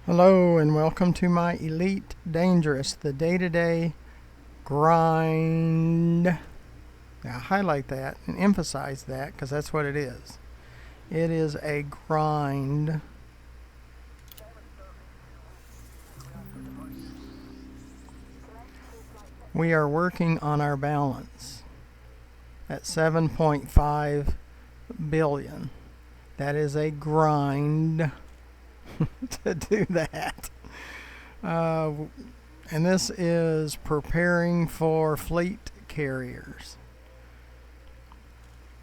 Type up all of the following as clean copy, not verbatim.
Hello and welcome to my Elite Dangerous, the day-to-day grind. Now highlight that and emphasize that because that's what it is. It is a grind. We are working on our balance at 7.5 billion. That is a grind to do that. And this is preparing for fleet carriers.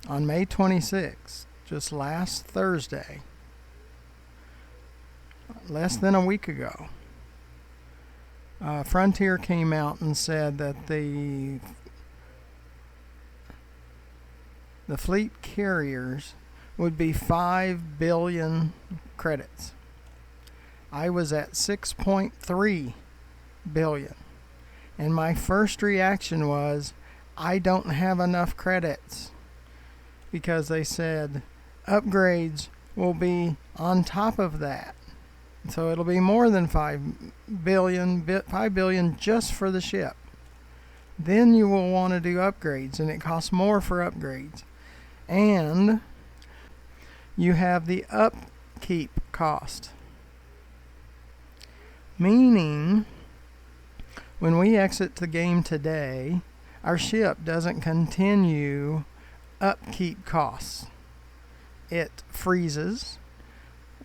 On May 26th, just last Thursday, less than a week ago, Frontier came out and said that the fleet carriers would be 5 billion credits. I was at 6.3 billion. And my first reaction was, I don't have enough credits. Because they said upgrades will be on top of that. So it'll be more than 5 billion just for the ship. Then you will want to do upgrades, and it costs more for upgrades. And you have the upkeep cost. Meaning, when we exit the game today, our ship doesn't continue upkeep costs. It freezes.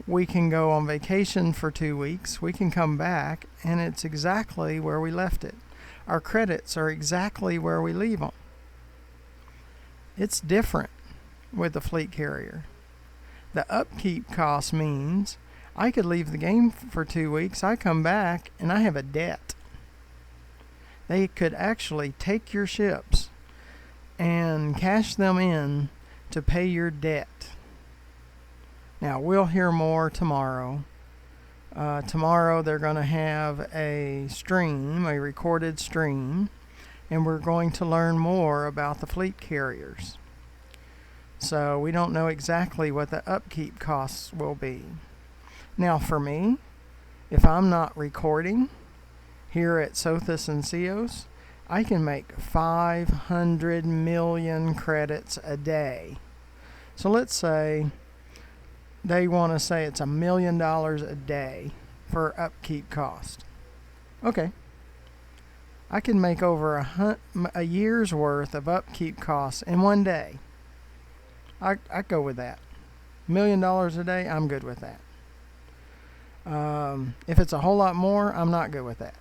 We can go on vacation for 2 weeks. We can come back, and it's exactly where we left it. Our credits are exactly where we leave them. It's different with the fleet carrier. The upkeep cost means I could leave the game for 2 weeks. I come back, and I have a debt. They could actually take your ships and cash them in to pay your debt. Now, we'll hear more tomorrow. Tomorrow they're going to have a stream, a recorded stream, and we're going to learn more about the fleet carriers. So we don't know exactly what the upkeep costs will be. Now, for me, if I'm not recording here at Sothis and Cios, I can make 500 million credits a day. So let's say they want to say it's $1 million a day for upkeep cost. Okay. I can make over a year's worth of upkeep costs in one day. I go with that. $1 million a day, I'm good with that. If it's a whole lot more, I'm not good with that.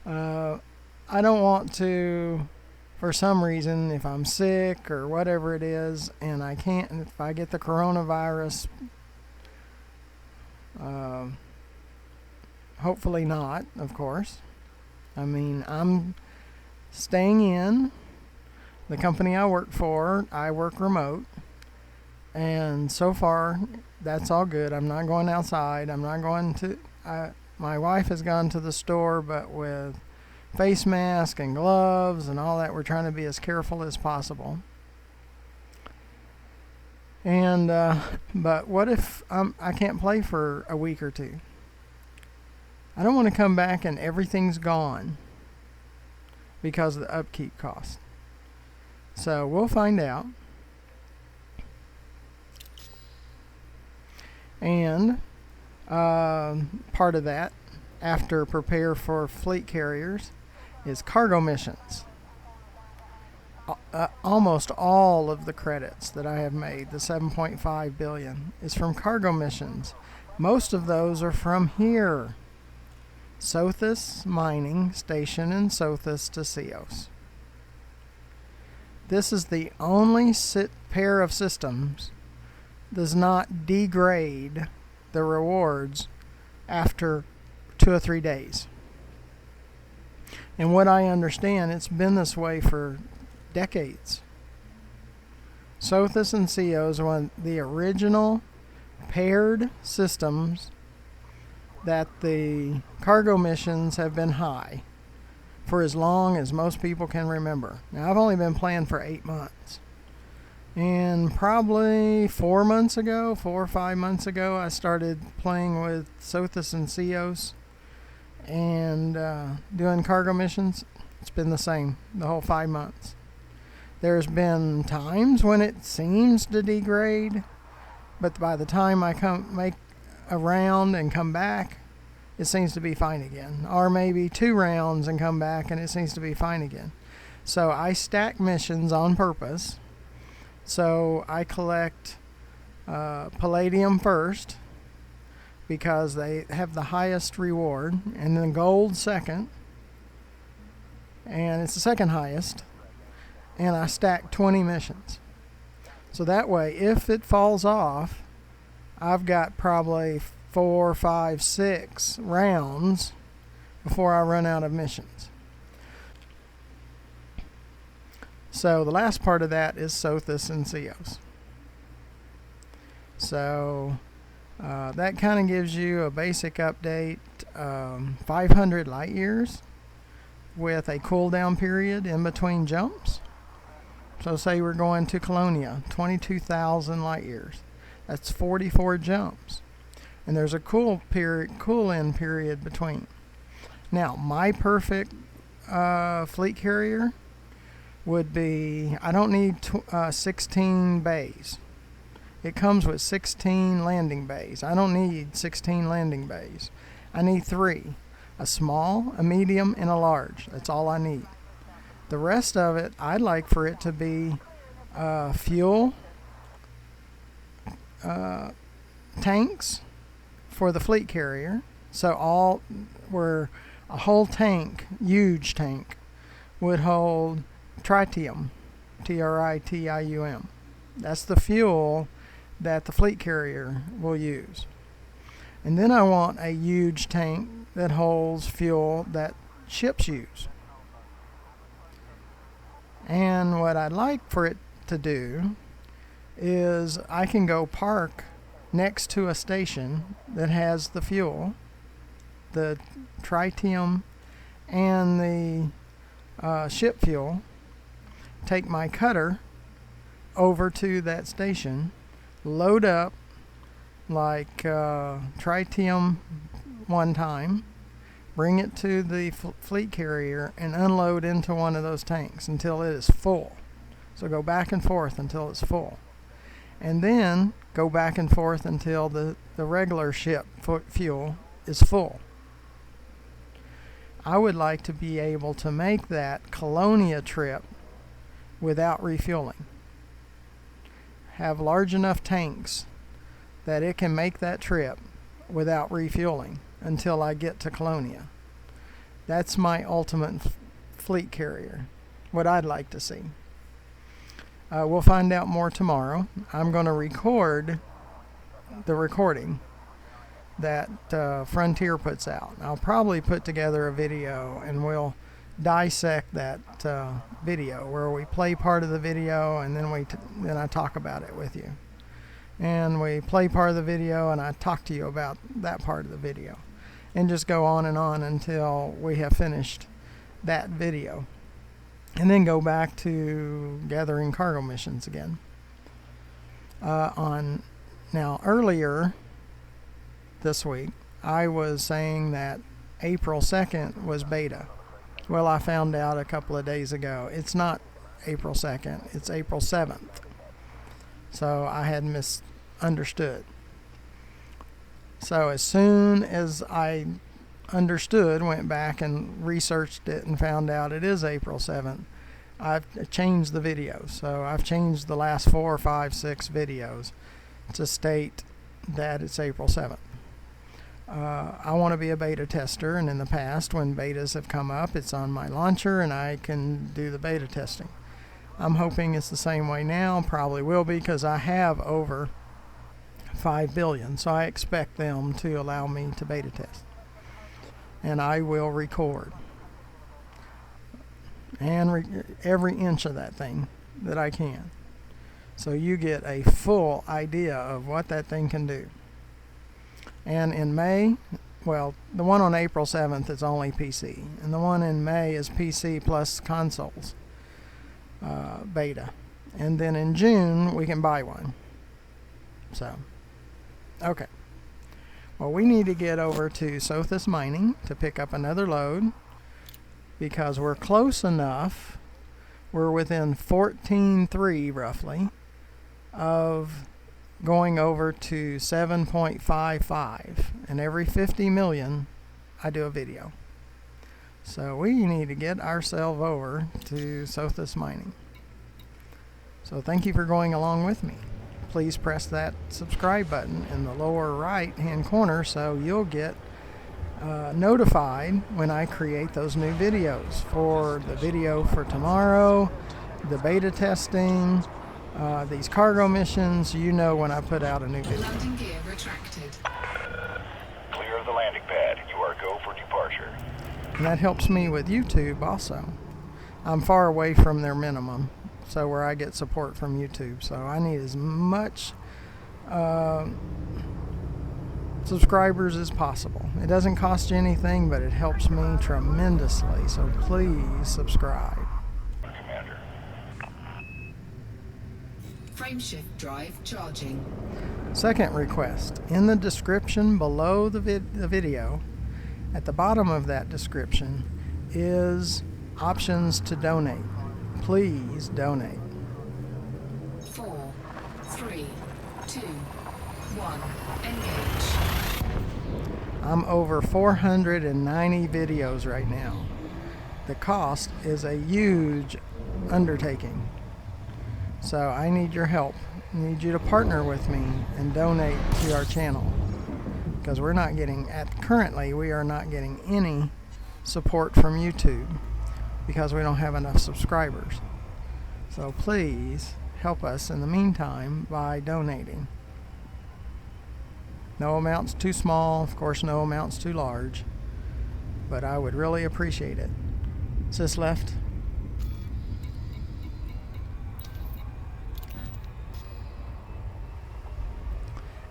I don't want to, for some reason, if I'm sick or whatever it is, and I can't, if I get the coronavirus, hopefully not, of course. I mean, I'm staying in. The company I work for, I work remote. And so far, that's all good. I'm not going outside. I'm not going to... my wife has gone to the store, but with face mask and gloves and all that, we're trying to be as careful as possible. And but what if I can't play for a week or two? I don't want to come back and everything's gone because of the upkeep cost. So we'll find out. And part of that, after prepare for fleet carriers, is cargo missions. Almost all of the credits that I have made, the 7.5 billion, is from cargo missions. Most of those are from here. Sothis Mining Station in Sothis to Cios. This is the only pair of systems does not degrade the rewards after 2 or 3 days. And what I understand, it's been this way for decades. Sothis and Cios are one of the original paired systems that the cargo missions have been high for as long as most people can remember. Now, I've only been playing for 8 months. And probably 4 or 5 months ago, I started playing with Sothis and Cios and doing cargo missions. It's been the same the whole 5 months. There's been times when it seems to degrade, but by the time I make a round and come back, it seems to be fine again. Or maybe 2 rounds and come back and it seems to be fine again. So I stack missions on purpose. So I collect palladium first because they have the highest reward, and then gold second, and it's the second highest, and I stack 20 missions. So that way, if it falls off, I've got probably 4, 5, 6 rounds before I run out of missions. So the last part of that is Sothis and Cios. So that kind of gives you a basic update. 500 light years with a cooldown period in between jumps. So say we're going to Colonia, 22,000 light years. That's 44 jumps. And there's a cool-in period between. Now, my perfect fleet carrier would be, I don't need 16 bays. It comes with 16 landing bays. I don't need 16 landing bays. I need 3. A small, a medium, and a large. That's all I need. The rest of it, I'd like for it to be fuel, tanks for the fleet carrier. So where a whole tank, huge tank, would hold tritium, Tritium. That's the fuel that the fleet carrier will use. And then I want a huge tank that holds fuel that ships use. And what I'd like for it to do is I can go park next to a station that has the fuel, the tritium, and the ship fuel, take my cutter over to that station, load up like tritium one time, bring it to the fleet carrier, and unload into one of those tanks until it is full. So go back and forth until it's full. And then go back and forth until the regular ship fuel is full. I would like to be able to make that Colonia trip without refueling. Have large enough tanks that it can make that trip without refueling until I get to Colonia. That's my ultimate fleet carrier, what I'd like to see. We'll find out more tomorrow. I'm going to record the recording that Frontier puts out. I'll probably put together a video and we'll dissect that video where we play part of the video and then I talk about it with you. And we play part of the video and I talk to you about that part of the video. And just go on and on until we have finished that video. And then go back to gathering cargo missions again. Now earlier this week, I was saying that April 2nd was beta. Well, I found out a couple of days ago it's not April 2nd, it's April 7th. So I had misunderstood. So as soon as I understood, went back and researched it and found out it is April 7th, I've changed the videos. So I've changed the last 4, 5, 6 videos to state that it's April 7th. I want to be a beta tester, and in the past when betas have come up, it's on my launcher and I can do the beta testing. I'm hoping it's the same way now. Probably will be, because I have over 5 billion, so I expect them to allow me to beta test. And I will record and every inch of that thing that I can, so you get a full idea of what that thing can do. And in May, well, the one on April 7th is only PC, and the one in May is PC plus consoles beta. And then in June, we can buy one. So, okay. Well, we need to get over to Sothis Mining to pick up another load because we're close enough. We're within 14.3 roughly of going over to 7.55. And every 50 million, I do a video. So we need to get ourselves over to Sothis Mining. So thank you for going along with me. Please press that subscribe button in the lower right hand corner so you'll get notified when I create those new videos. For the video for tomorrow, the beta testing, these cargo missions, you know when I put out a new video. Landing gear retracted. Clear of the landing pad. You are go for departure. And that helps me with YouTube also. I'm far away from their minimum, so where I get support from YouTube. So I need as much subscribers as possible. It doesn't cost you anything, but it helps me tremendously. So please subscribe. Commander. Frameshift drive charging. Second request. In the description below the video, at the bottom of that description is options to donate. Please donate. 4, 3, 2, 1. Engage. I'm over 490 videos right now. The cost is a huge undertaking. So I need your help. I need you to partner with me and donate to our channel. Because we're not getting, currently we are not getting any support from YouTube because we don't have enough subscribers. So please help us in the meantime by donating. No amount's too small, of course no amount's too large, but I would really appreciate it. Sis left.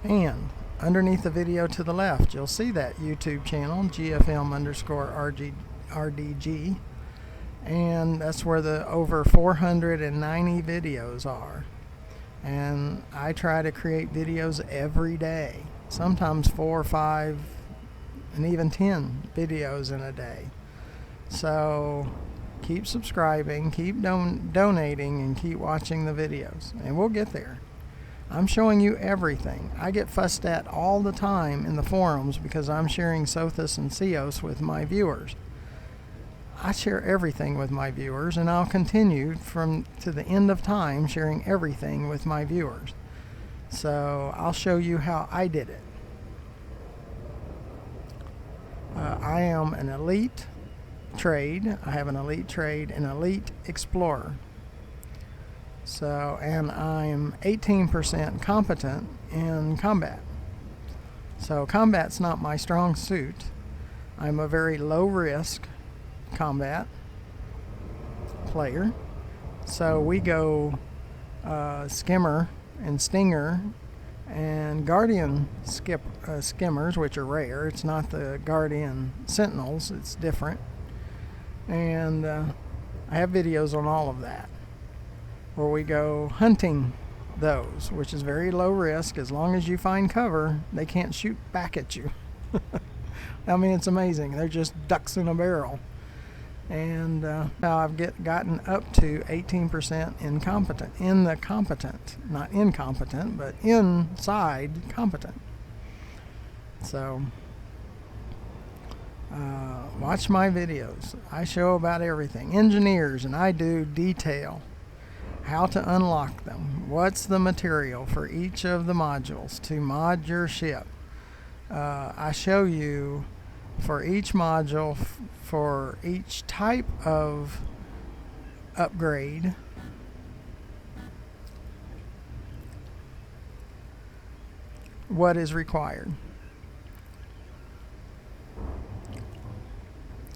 And underneath the video to the left, you'll see that YouTube channel, GFM_RDG, and that's where the over 490 videos are. And I try to create videos every day, sometimes 4 or 5 and even 10 videos in a day. So keep subscribing, keep donating, and keep watching the videos, and we'll get there. I'm showing you everything. I get fussed at all the time in the forums because I'm sharing Sothis and Ceos with my viewers. I share everything with my viewers, and I'll continue to the end of time sharing everything with my viewers. So I'll show you how I did it. I am an elite trade. I have an elite trade, an elite explorer. So, and I'm 18% competent in combat. So combat's not my strong suit. I'm a very low risk combat player. So we go skimmer and stinger and guardian skimmers, which are rare. It's not the guardian sentinels, it's different. And I have videos on all of that, where we go hunting those, which is very low risk. As long as you find cover, they can't shoot back at you. I mean, it's amazing. They're just ducks in a barrel. And now I've gotten up to 18% incompetent. In the competent. Not incompetent, but inside competent. So watch my videos. I show about everything. Engineers, and I do detail. How to unlock them. What's the material for each of the modules to mod your ship. I show you for each module, for each type of upgrade, what is required.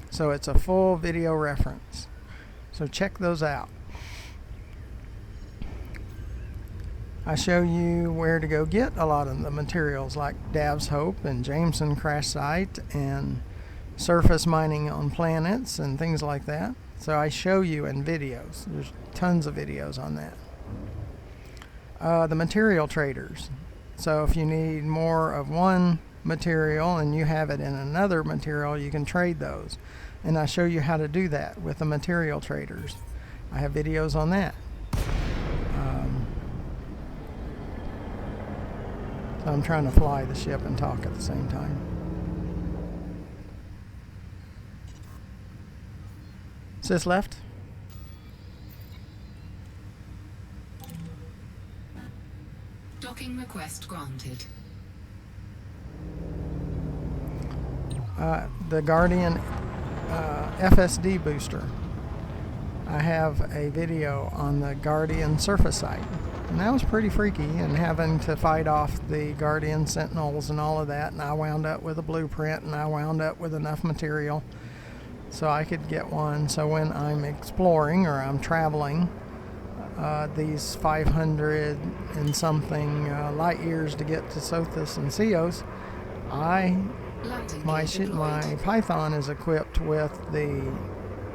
So it's a full video reference. So check those out. I show you where to go get a lot of the materials like Dav's Hope and Jameson Crash Site and surface mining on planets and things like that. So I show you in videos. There's tons of videos on that. The material traders. So if you need more of one material and you have it in another material, you can trade those. And I show you how to do that with the material traders. I have videos on that. So I'm trying to fly the ship and talk at the same time. Sis left. Docking request granted. The Guardian FSD booster. I have a video on the Guardian surface site. And that was pretty freaky, and having to fight off the Guardian Sentinels and all of that. And I wound up with a blueprint, and I wound up with enough material so I could get one. So when I'm exploring or I'm traveling these 500 and something light years to get to Sothis and Ceos, my Python is equipped with the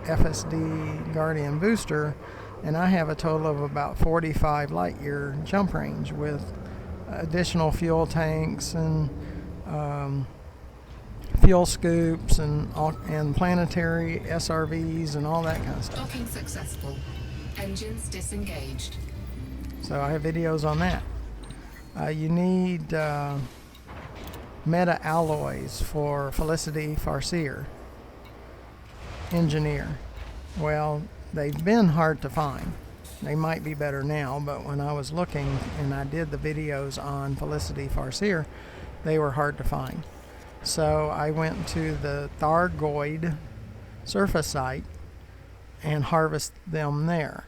FSD Guardian booster, and I have a total of about 45 light year jump range with additional fuel tanks and fuel scoops and planetary SRVs and all that kind of stuff. Docking successful. Engines disengaged. So I have videos on that. You need meta alloys for Felicity Farseer Engineer. Well, they've been hard to find. They might be better now, but when I was looking and I did the videos on Felicity Farseer, they were hard to find. So I went to the Thargoid surface site and harvest them there.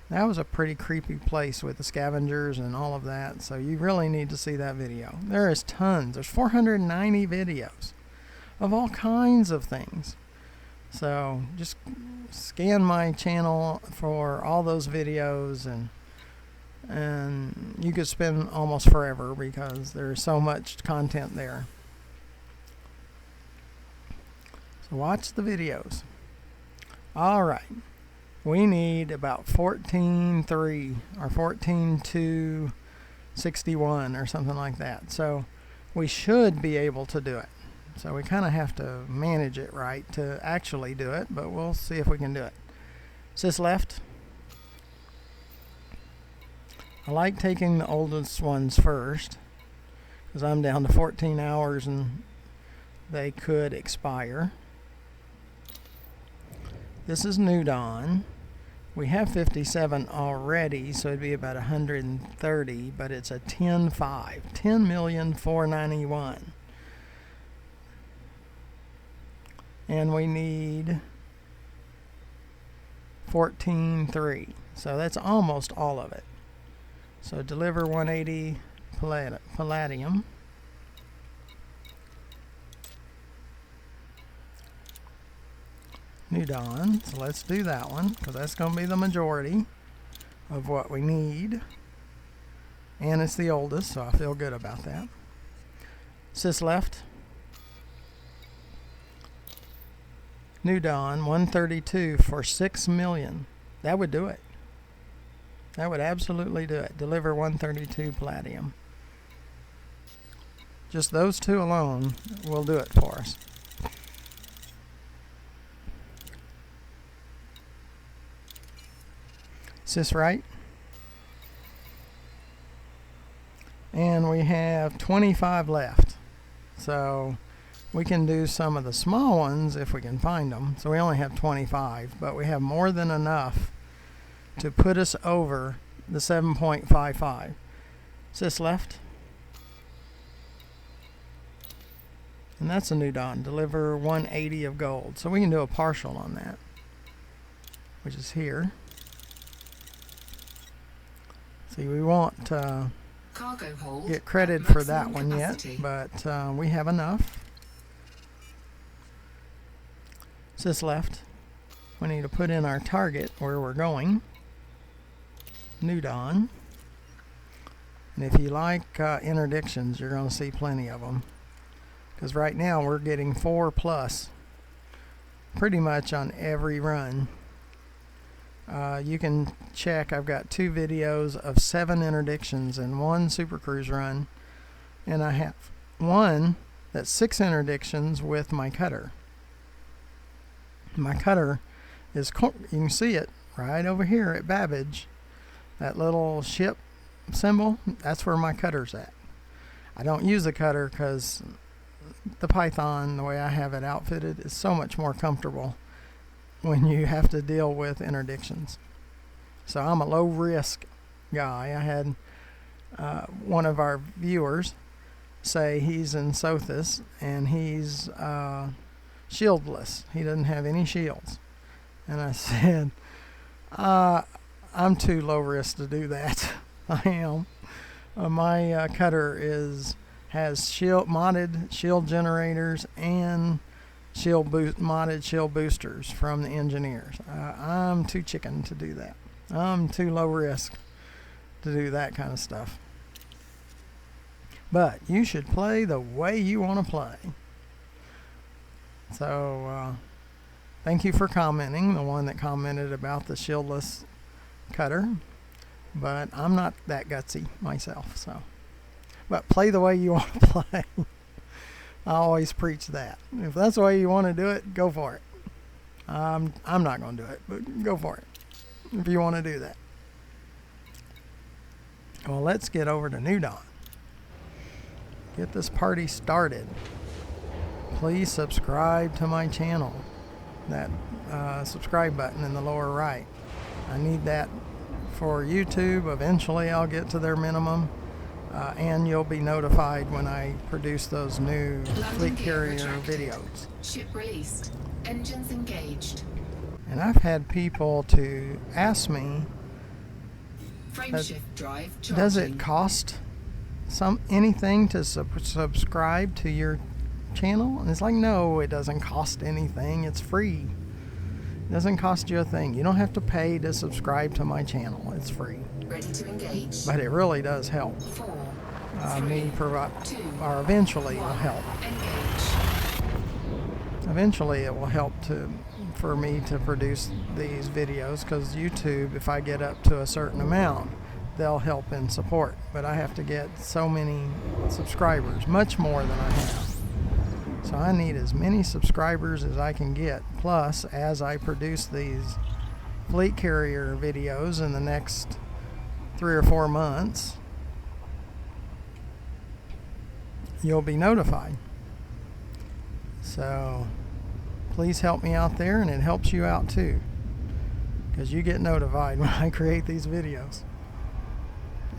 That was a pretty creepy place with the scavengers and all of that, so you really need to see that video. There is tons. There's 490 videos of all kinds of things. So just scan my channel for all those videos, and you could spend almost forever because there's so much content there. So watch the videos. All right. We need about 14.3 or 14.261 or something like that. So we should be able to do it. So we kind of have to manage it right to actually do it, but we'll see if we can do it. Sis left. I like taking the oldest ones first because I'm down to 14 hours and they could expire. This is New Dawn. We have 57 already, so it'd be about 130, but it's a 10.5, 10,491,000. And we need 14.3, so that's almost all of it. So deliver 180 palladium. New Dawn, so let's do that one because that's going to be the majority of what we need, and it's the oldest, so I feel good about that. Sis left. New Dawn 132 for 6 million. That would do it. That would absolutely do it. Deliver 132 palladium. Just those two alone will do it for us. Is this right? And we have 25 left. So we can do some of the small ones if we can find them. So we only have 25, but we have more than enough to put us over the 7.55. Is this left? And that's a New Dawn. Deliver 180 of gold. So we can do a partial on that, which is here. See, we won't Cargo hold get credit at for that maximum one capacity. yet, but we have enough. Sis left. We need to put in our target where we're going. New Dawn. And if you like interdictions, you're going to see plenty of them. Because right now we're getting 4+ pretty much on every run. You can check. I've got 2 videos of 7 interdictions in one Super Cruise run, and I have one that's 6 interdictions with my cutter. My cutter is, you can see it right over here at Babbage. That little ship symbol, that's where my cutter's at. I don't use the cutter because the Python, the way I have it outfitted, is so much more comfortable when you have to deal with interdictions. So I'm a low risk guy. I had one of our viewers say he's in Sothis and he's shieldless. He doesn't have any shields. And I said, I'm too low risk to do that. I am. My cutter has modded shield generators and modded shield boosters from the engineers. I'm too chicken to do that. I'm too low risk to do that kind of stuff. But you should play the way you want to play. So thank you for commenting, the one that commented about the shieldless cutter. But I'm not that gutsy myself. So, but play the way you want to play. I always preach that. If that's the way you want to do it, go for it. I'm not going to do it, but go for it if you want to do that. Well, let's get over to New Dawn. Get this party started. Please subscribe to my channel. That subscribe button in the lower right. I need that for YouTube. Eventually I'll get to their minimum. And you'll be notified when I produce those new fleet carrier videos. Ship released. Engines engaged. And I've had people to ask me, Frameshift drive charging. does it cost anything to subscribe to your channel? And it's like, no, it doesn't cost anything. It's free. It doesn't cost you a thing. You don't have to pay to subscribe to my channel. It's free. Ready to engage. But it really does help. 4, Me provide, 2, or eventually it will 1. help. Engage. Eventually it will help for me to produce these videos, because YouTube, if I get up to a certain amount, they'll help in support. But I have to get so many subscribers, much more than I have. So I need as many subscribers as I can get. Plus, as I produce these fleet carrier videos in the next 3 or 4 months, you'll be notified. So please help me out there, and it helps you out too, because you get notified when I create these videos.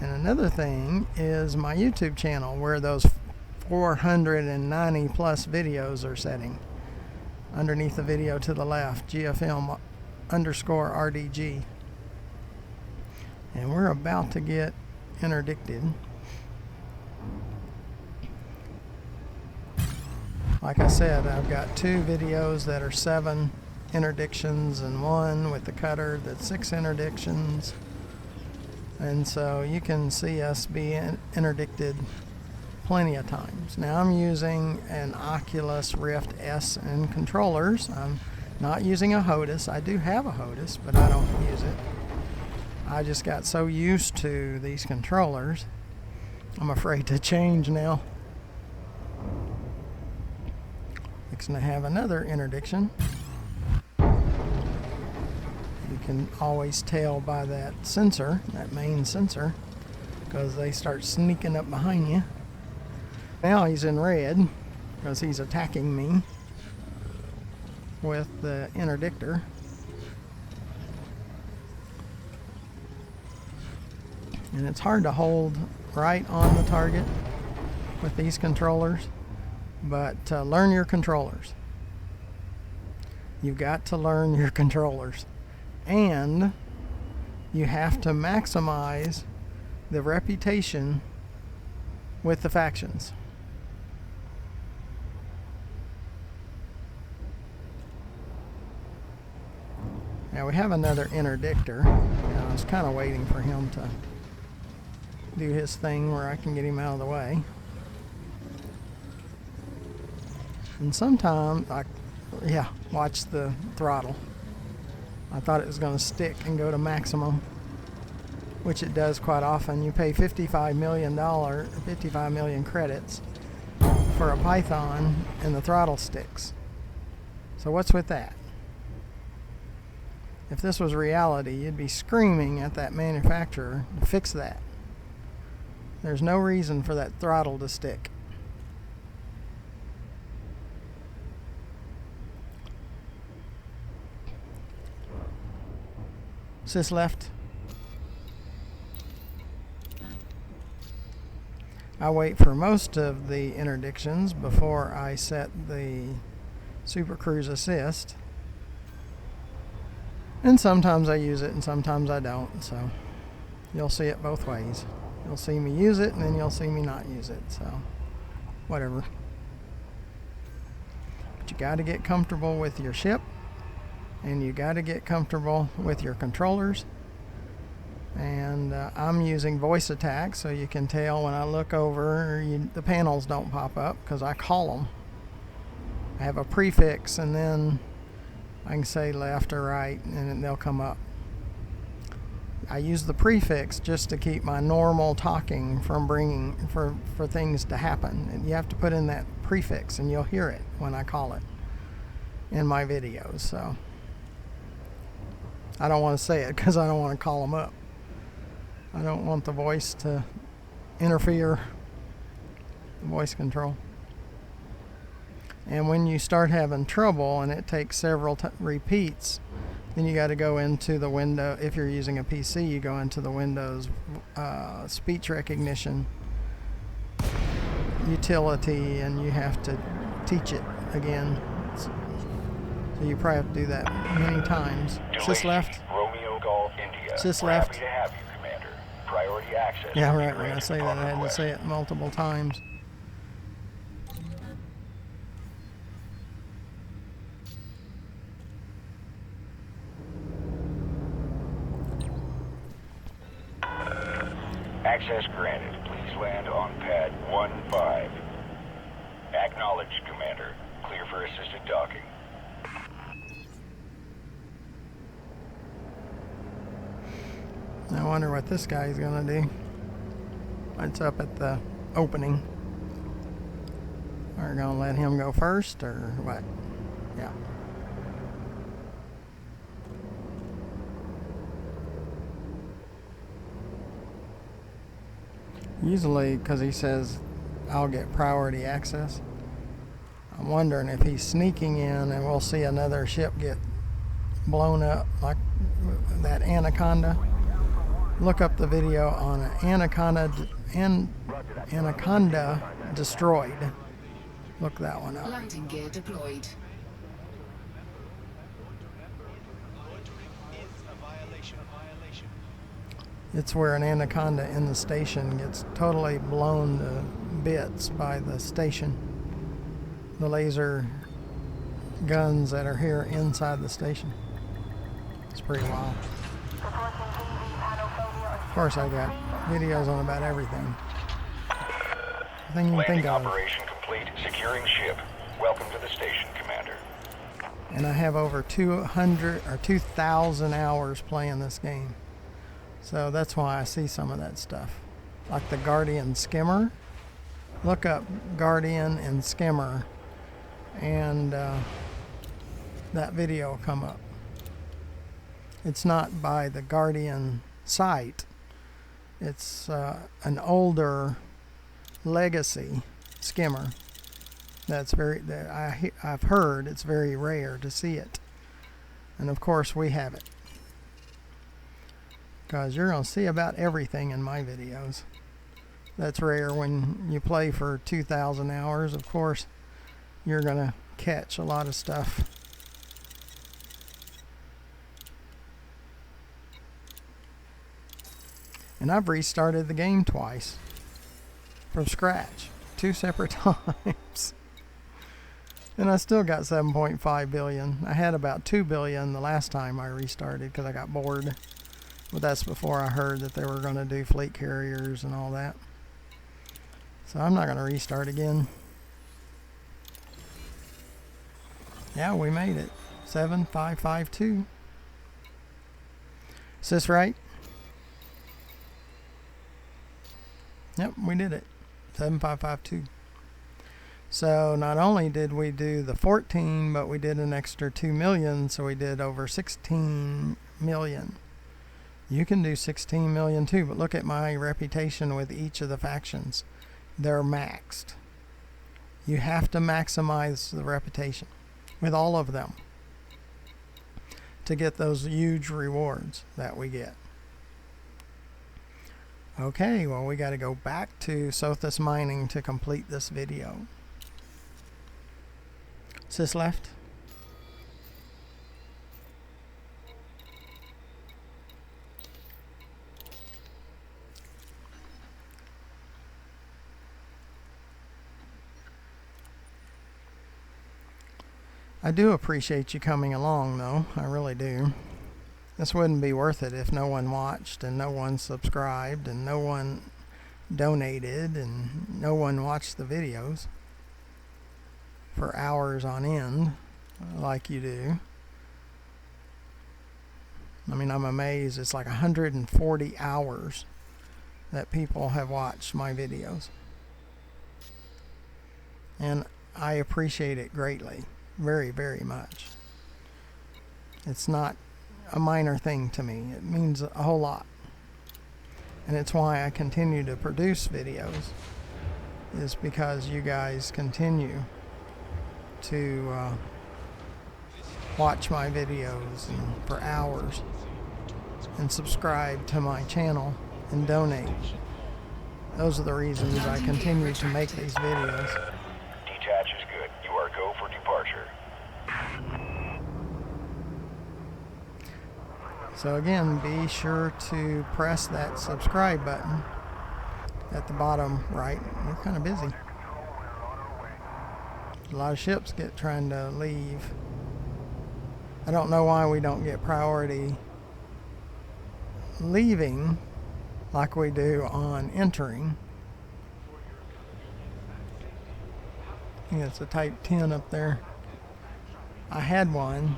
And another thing is my YouTube channel, where those 490 plus videos are sitting. Underneath the video to the left, GFM_RDG. And we're about to get interdicted. Like I said, I've got 2 videos that are 7 interdictions and one with the cutter that's 6 interdictions. And so you can see us be interdicted plenty of times. Now I'm using an Oculus Rift S and controllers. I'm not using a HOTAS. I do have a HOTAS, but I don't use it. I just got so used to these controllers, I'm afraid to change now. Fixing to have another interdiction. You can always tell by that sensor, that main sensor, because they start sneaking up behind you. Now he's in red because he's attacking me with the interdictor. And it's hard to hold right on the target with these controllers, but learn your controllers. You've got to learn your controllers, and you have to maximize the reputation with the factions. Now we have another interdictor. I was kind of waiting for him to do his thing where I can get him out of the way. And sometimes watch the throttle. I thought it was going to stick and go to maximum, which it does quite often. You pay $55 million credits for a Python and the throttle sticks. So what's with that? If this was reality, you'd be screaming at that manufacturer to fix that. There's no reason for that throttle to stick. Sys left. I wait for most of the interdictions before I set the Super Cruise Assist. And sometimes I use it and sometimes I don't, so you'll see it both ways. You'll see me use it and then you'll see me not use it, so whatever. But you got to get comfortable with your ship, and you got to get comfortable with your controllers. And I'm using voice attack, so you can tell when I look over, the panels don't pop up because I call them. I have a prefix, and then I can say left or right, and they'll come up. I use the prefix just to keep my normal talking from bringing for things to happen. And you have to put in that prefix, and you'll hear it when I call it in my videos. So I don't want to say it because I don't want to call them up. I don't want the voice to interfere, the voice control. And when you start having trouble and it takes several repeats, then you got to go into the window. If you're using a PC, you go into the Windows speech recognition utility, and you have to teach it again. So you probably have to do that many times. Sys left. Romeo Golf India. Sys We're left. happy to have you, Commander. Priority access. Yeah, will be right. When I granted say that, upon I had to request. say it multiple times. Access granted. Please land on pad 1-5. Acknowledged, Commander. Clear for assisted docking. I wonder what this guy's gonna do. It's up at the opening. Are we gonna let him go first, or what? Yeah. Usually, because he says I'll get priority access, I'm wondering if he's sneaking in and we'll see another ship get blown up like that Anaconda. Look up the video on Anaconda destroyed. Look that one up. Landing gear deployed. It's where an Anaconda in the station gets totally blown to bits by the station. The laser guns that are here inside the station. It's pretty wild. Of course, I got videos on about everything. Everything you can think Landing of. operation complete. Securing ship. Welcome to the station, Commander. And I have over 200 or 2,000 hours playing this game. So that's why I see some of that stuff. Like the Guardian Skimmer. Look up Guardian and Skimmer, and that video will come up. It's not by the Guardian site. It's an older legacy skimmer. That's I've heard it's very rare to see it. And of course we have it. Because you're going to see about everything in my videos. That's rare. When you play for 2,000 hours, of course, you're going to catch a lot of stuff. And I've restarted the game twice from scratch, 2 separate times. And I still got 7.5 billion. I had about 2 billion the last time I restarted because I got bored. But that's before I heard that they were going to do fleet carriers and all that. So I'm not going to restart again. Yeah, we made it. 7552. Is this right? Yep, we did it. 7552. So not only did we do the 14, but we did an extra 2 million, so we did over 16 million. You can do 16 million too, but look at my reputation with each of the factions. They're maxed. You have to maximize the reputation with all of them to get those huge rewards that we get. Okay, well, we got to go back to Sothis mining to complete this video. Is this left? I do appreciate you coming along, though. I really do. This wouldn't be worth it if no one watched and no one subscribed and no one donated and no one watched the videos for hours on end like you do. I mean, I'm amazed. It's like 140 hours that people have watched my videos. And I appreciate it greatly. Very, very much. It's not a minor thing to me. It means a whole lot. And it's why I continue to produce videos, is because you guys continue to watch my videos for hours and subscribe to my channel and donate. Those are the reasons I continue to make these videos. Detach is good. You are go for departure. So again, be sure to press that subscribe button at the bottom right. We're kind of busy. A lot of ships trying to leave. I don't know why we don't get priority leaving like we do on entering. I think it's a Type 10 up there. I had one,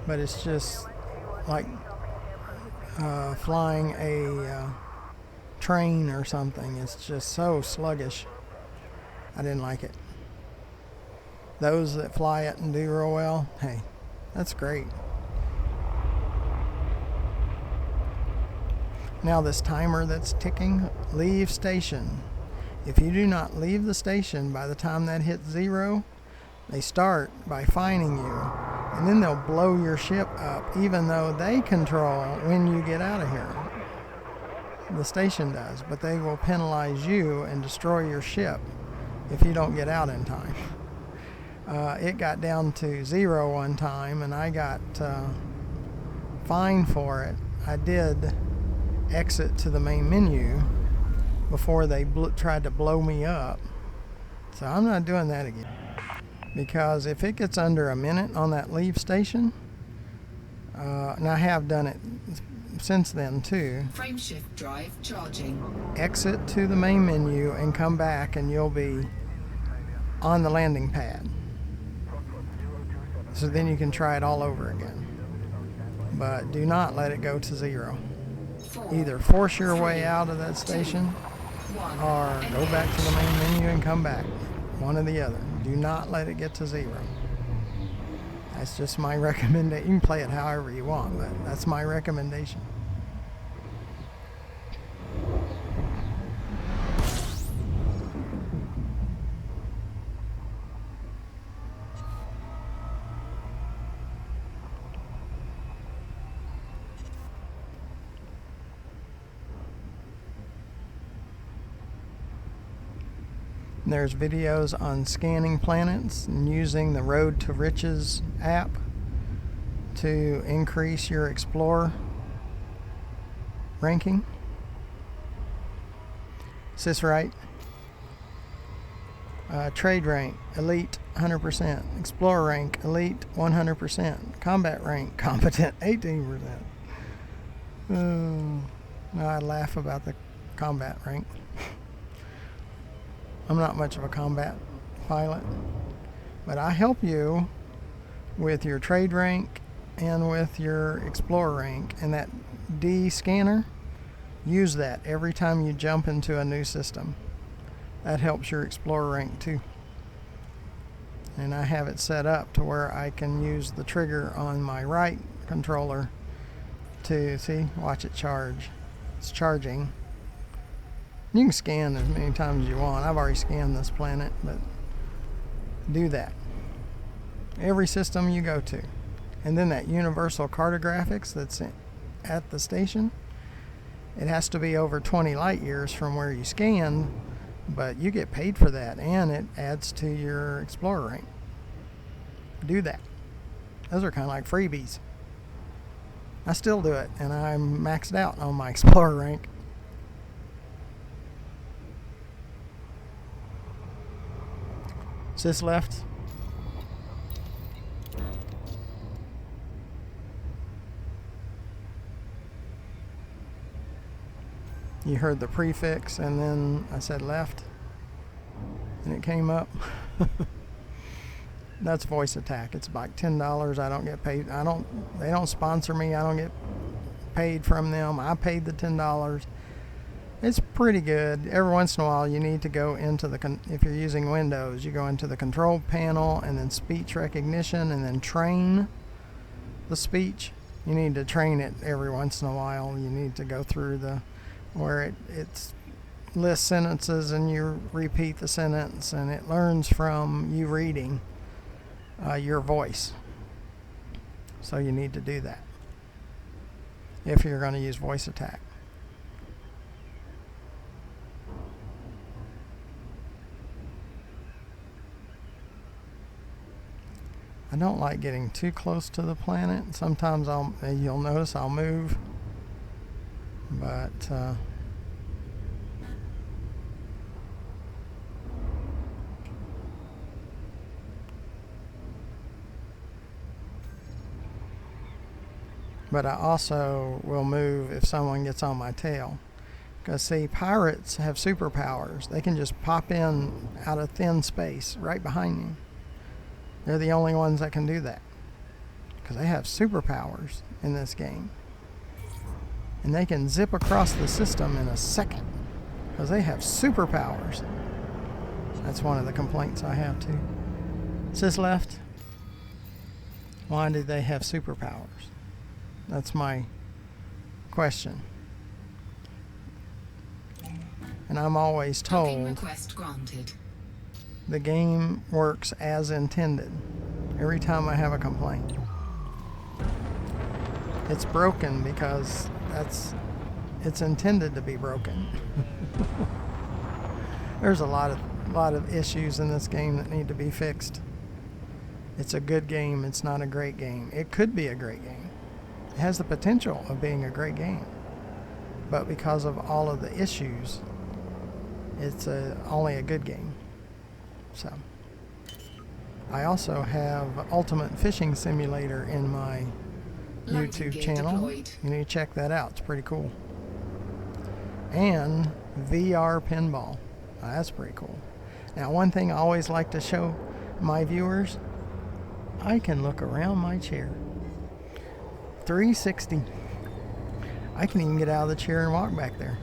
but it's just like flying a train or something. It's just so sluggish. I didn't like it. Those that fly it and do real well, hey, that's great. Now this timer that's ticking, leave station. If you do not leave the station by the time that hits 0, they start by fining you, and then they'll blow your ship up, even though they control when you get out of here. The station does, but they will penalize you and destroy your ship if you don't get out in time. It got down to 0 one time, and I got fined for it. I did exit to the main menu before they tried to blow me up. So I'm not doing that again. Because if it gets under a minute on that leave station, and I have done it since then too. Frameshift drive charging. Exit to the main menu and come back, and you'll be on the landing pad. So then you can try it all over again. But do not let it go to 0. Either force your way out of that station or go back to the main menu and come back. One or the other. Do not let it get to 0. That's just my recommendation. You can play it however you want, but that's my recommendation. There's videos on scanning planets and using the Road to Riches app to increase your Explorer ranking. Is this right? Trade rank, Elite 100%. Explorer rank, Elite 100%. Combat rank, Competent 18%. I laugh about the combat rank. I'm not much of a combat pilot, but I help you with your trade rank and with your explorer rank, and that D scanner, use that every time you jump into a new system. That helps your Explorer rank too. And I have it set up to where I can use the trigger on my right controller to, see, watch it charge. It's charging. You can scan as many times as you want. I've already scanned this planet, but do that. Every system you go to. And then that universal cartographics that's at the station, it has to be over 20 light years from where you scanned, but you get paid for that, and it adds to your Explorer rank. Do that. Those are kind of like freebies. I still do it, and I'm maxed out on my Explorer rank. Sis left. You heard the prefix, and then I said left, and it came up. That's voice attack. It's like $10. I don't get paid. They don't sponsor me. I don't get paid from them. I paid the $10. It's pretty good. Every once in a while, you need to go into if you're using Windows, you go into the control panel and then speech recognition and then train the speech. You need to train it every once in a while. You need to go through where it lists sentences and you repeat the sentence, and it learns from you reading your voice. So you need to do that if you're going to use voice attack. I don't like getting too close to the planet. Sometimes you'll notice I'll move, but I also will move if someone gets on my tail. Because, see, pirates have superpowers. They can just pop in out of thin space right behind you. They're the only ones that can do that. Because they have superpowers in this game. And they can zip across the system in a second. Because they have superpowers. That's one of the complaints I have too. Sis left. Why do they have superpowers? That's my question. And I'm always told request granted. The game works as intended every time I have a complaint. It's broken because it's intended to be broken. There's a lot of issues in this game that need to be fixed. It's a good game. It's not a great game. It could be a great game. It has the potential of being a great game. But because of all of the issues, it's only a good game. So, I have Ultimate Fishing Simulator in my YouTube channel. Deployed. You need to check that out. It's pretty cool. And VR pinball. That's pretty cool. Now, one thing I always like to show my viewers, I can look around my chair. 360. I can even get out of the chair and walk back there.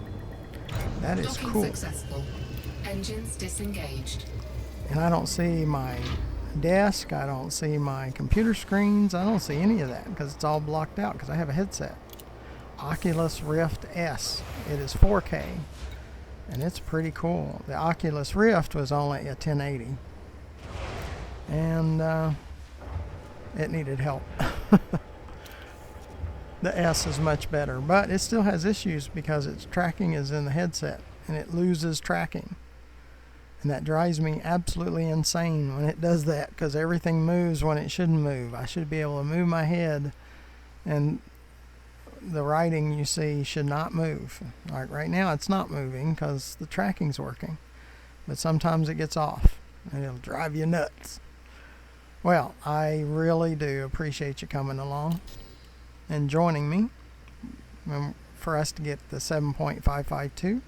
That is Docking cool. successful. Engines disengaged. And I don't see my desk. I don't see my computer screens. I don't see any of that because it's all blocked out because I have a headset. Oculus Rift S. It is 4K. And it's pretty cool. The Oculus Rift was only a 1080. And it needed help. The S is much better. But it still has issues because its tracking is in the headset. And it loses tracking. And that drives me absolutely insane when it does that because everything moves when it shouldn't move. I should be able to move my head and the writing you see should not move. Like right now it's not moving because the tracking's working. But sometimes it gets off and it'll drive you nuts. Well, I really do appreciate you coming along and joining me for us to get the 7.552.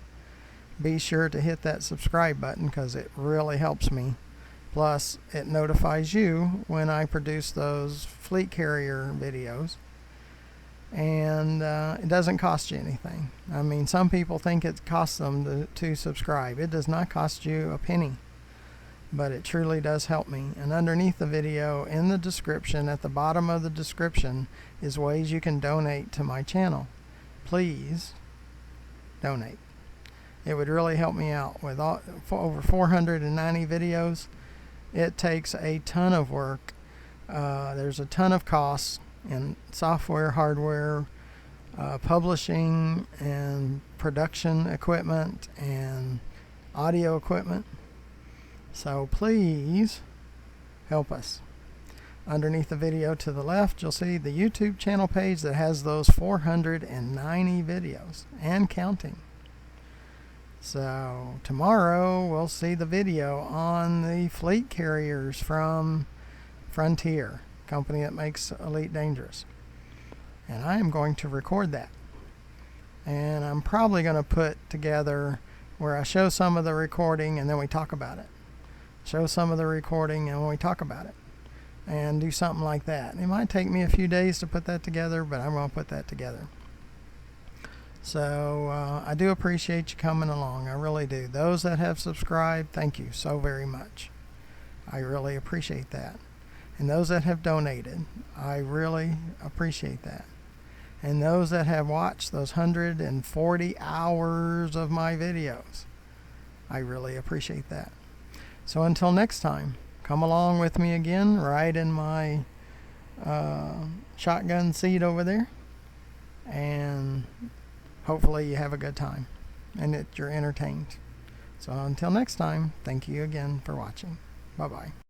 Be sure to hit that subscribe button because it really helps me. Plus, it notifies you when I produce those fleet carrier videos. and it doesn't cost you anything. I mean, some people think it costs them to subscribe. It does not cost you a penny, but it truly does help me. And underneath the video, in the description, at the bottom of the description, is ways you can donate to my channel. Please donate. It would really help me out. With over 490 videos, it takes a ton of work. There's a ton of costs in software, hardware, publishing, and production equipment, and audio equipment. So please help us. Underneath the video to the left, you'll see the YouTube channel page that has those 490 videos and counting. So tomorrow we'll see the video on the fleet carriers from Frontier, company that makes Elite Dangerous. And I am going to record that. And I'm probably going to put together where I show some of the recording and then we talk about it. Show some of the recording and we talk about it. And do something like that. It might take me a few days to put that together, but I'm going to put that together. So I do appreciate you coming along. I really do. Those that have subscribed, thank you so very much. I really appreciate that. And those that have donated, I really appreciate that. And those that have watched those 140 hours of my videos, I really appreciate that. So until next time, come along with me again, ride in my shotgun seat over there, and hopefully you have a good time and that you're entertained. So until next time, thank you again for watching. Bye-bye.